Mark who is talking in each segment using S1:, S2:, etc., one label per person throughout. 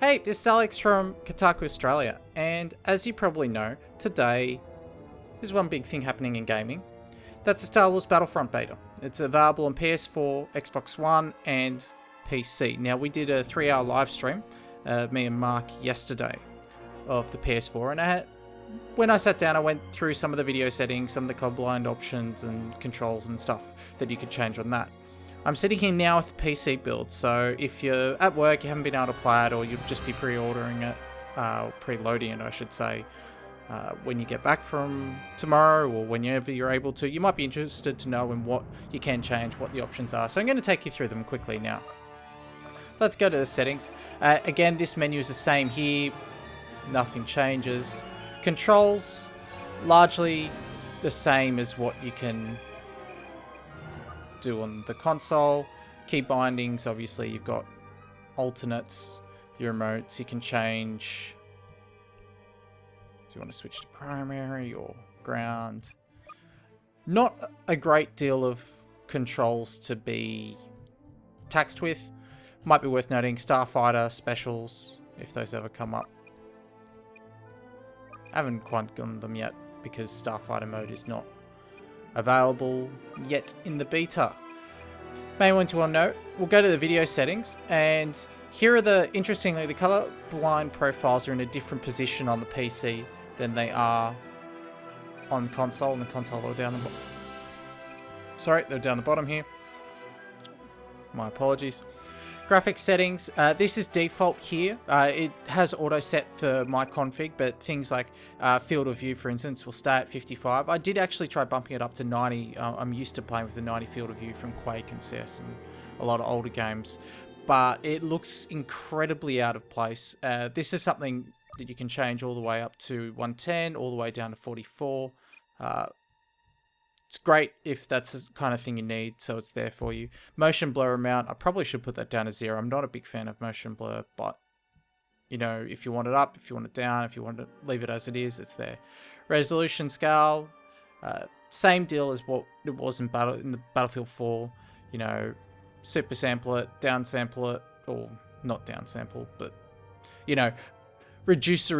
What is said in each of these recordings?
S1: Hey, this is Alex from Kotaku Australia, and as you probably know, today there's one big thing happening in gaming. That's the Star Wars Battlefront beta. It's available on PS4, Xbox One, and PC. Now, we did a 3-hour live stream, me and Mark, yesterday, of the PS4, and when I sat down, I went through some of the video settings, some of the colorblind options and controls and stuff that you could change on that. I'm sitting here now with the PC build, so if you're at work, you haven't been able to play it, or you'll just be pre-ordering it, pre-loading it, I should say, when you get back from tomorrow, or whenever you're able to, you might be interested to know in what you can change, what the options are. So I'm going to take you through them quickly now. So let's go to the settings. Again, this menu is the same here. Nothing changes. Controls, largely the same as what you can do on the console. Key bindings, obviously you've got alternates, your remotes, you can change if you want to switch to primary or ground. Not a great deal of controls to be taxed with. Might be worth noting Starfighter specials, if those ever come up. I haven't quite gotten them yet because Starfighter mode is not available yet in the beta. Main one to want to note, we'll go to the video settings, and here are interestingly, the color blind profiles are in a different position on the PC than they are on console. On the console, they're down the bottom. Sorry, they're down the bottom here. My apologies. Graphics settings, this is default here. It has auto set for my config, but things like field of view, for instance, will stay at 55. I did actually try bumping it up to 90. I'm used to playing with the 90 field of view from Quake and CS and a lot of older games, but it looks incredibly out of place. This is something that you can change all the way up to 110, all the way down to 44. It's great if that's the kind of thing you need, so it's there for you. Motion blur amount, I probably should put that down to 0. I'm not a big fan of motion blur, but you know, if you want it up, if you want it down, if you want to leave it as it is, it's there. Resolution scale, same deal as what it was in the Battlefield 4. You know, super sample it, down sample it, or not down sample, but you know, reduce the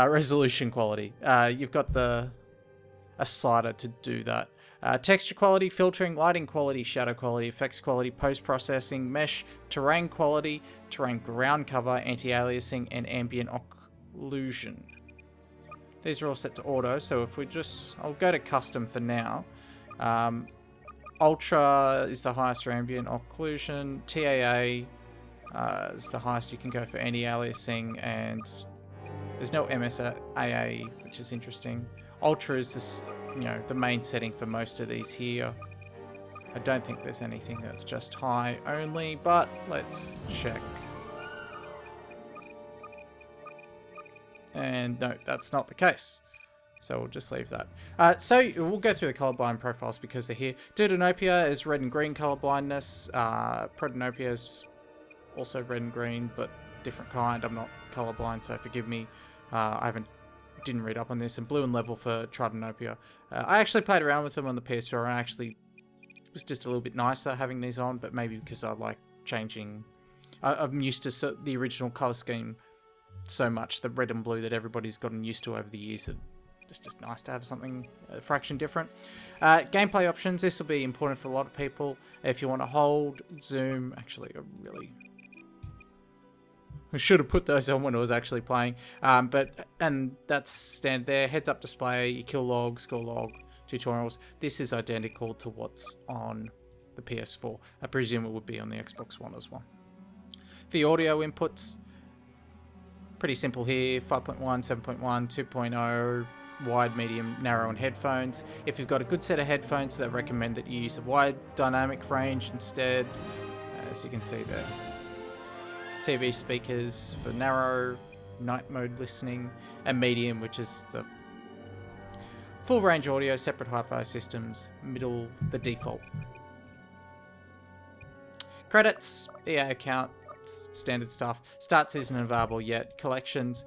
S1: resolution quality. You've got a slider to do that. Texture quality, filtering, lighting quality, shadow quality, effects quality, post-processing, mesh, terrain quality, terrain ground cover, anti-aliasing, and ambient occlusion. These are all set to auto, so if we I'll go to custom for now. Ultra is the highest for ambient occlusion, TAA is the highest you can go for anti-aliasing, and there's no MSAA, which is interesting. Ultra is this, you know, the main setting for most of these here. I don't think there's anything that's just high only, but let's check. And no, that's not the case. So we'll just leave that. So we'll go through the colorblind profiles because they're here. Deuteranopia is red and green colorblindness. Protanopia is also red and green, but different kind. I'm not colorblind, so forgive me. I didn't read up on this. And blue and level for Tritanopia. I actually played around with them on the PS4, and actually it was just a little bit nicer having these on, but maybe because I like changing. I'm used to the original color scheme so much, the red and blue, that everybody's gotten used to over the years. It's just nice to have something a fraction different. Gameplay options, this will be important for a lot of people. If you want to hold, zoom, actually I should have put those on when I was actually playing. And that's standard there. Heads up display, your kill log, score log, tutorials. This is identical to what's on the PS4. I presume it would be on the Xbox One as well. For the audio inputs, pretty simple here. 5.1, 7.1, 2.0, wide, medium, narrow, and headphones. If you've got a good set of headphones, I recommend that you use a wide dynamic range instead, as you can see there. TV speakers for narrow, night mode listening, and medium, which is the full range audio, separate hi-fi systems, middle, the default. Credits, EA account, standard stuff. Starts isn't available yet. Collections,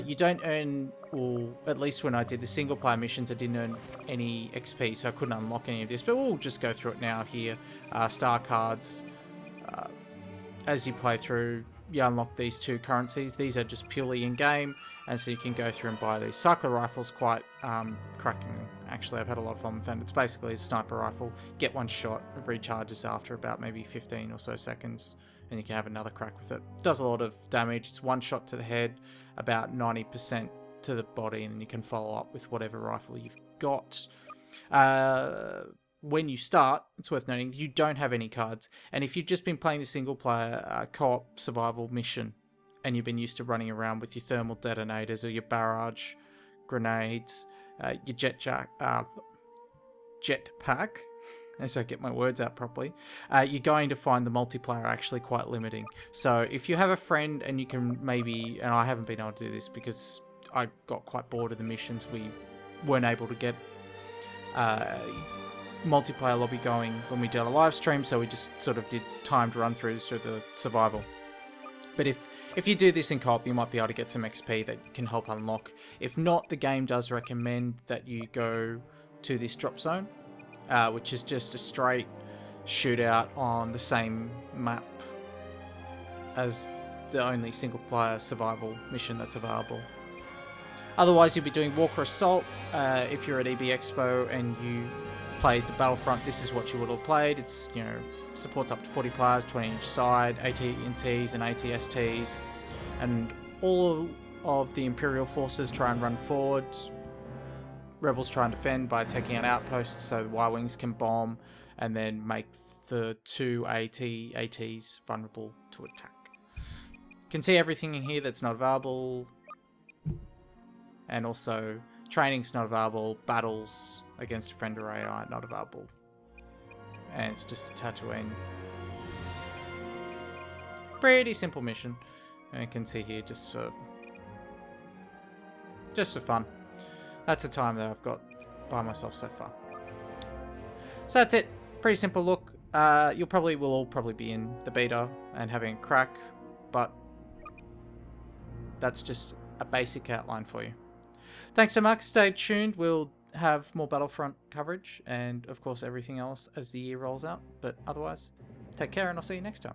S1: you don't earn, or at least when I did the single player missions, I didn't earn any XP, so I couldn't unlock any of this, but we'll just go through it now here. Star cards, as you play through, you unlock these 2 currencies. These are just purely in-game, and so you can go through and buy these. Cycler rifle's quite cracking. Actually, I've had a lot of fun with it. It's basically a sniper rifle. Get 1 shot, it recharges after about maybe 15 or so seconds, and you can have another crack with it. Does a lot of damage. It's 1 shot to the head, about 90% to the body, and then you can follow up with whatever rifle you've got. When you start, it's worth noting, you don't have any cards. And if you've just been playing the single player co-op survival mission, and you've been used to running around with your thermal detonators or your barrage grenades, your jetpack, as I get my words out properly, you're going to find the multiplayer actually quite limiting. So if you have a friend and you can maybe, and I haven't been able to do this because I got quite bored of the missions, we weren't able to get multiplayer lobby going when we did a live stream, so we just sort of did timed run throughs through the survival. But if you do this in co-op, you might be able to get some XP that can help unlock. If not, the game does recommend that you go to this drop zone, which is just a straight shootout on the same map as the only single player survival mission that's available. Otherwise, you'll be doing Walker Assault. If you're at EB Expo and you played the Battlefront, this is what you would have played. It's, you know, supports up to 40 players, 20 each side, AT&Ts and ATSTs, and all of the Imperial forces try and run forward. Rebels try and defend by taking out outposts so the Y-Wings can bomb and then make the 2 ATs vulnerable to attack. You can see everything in here that's not available, and also training's not available, battles against a friend or AI not available, and it's just a Tatooine. Pretty simple mission, and you can see here just for fun. That's the time that I've got by myself so far. So that's it. Pretty simple look. We'll all probably be in the beta and having a crack, but that's just a basic outline for you. Thanks so much. Stay tuned. We'll have more Battlefront coverage and, of course, everything else as the year rolls out. But otherwise, take care and I'll see you next time.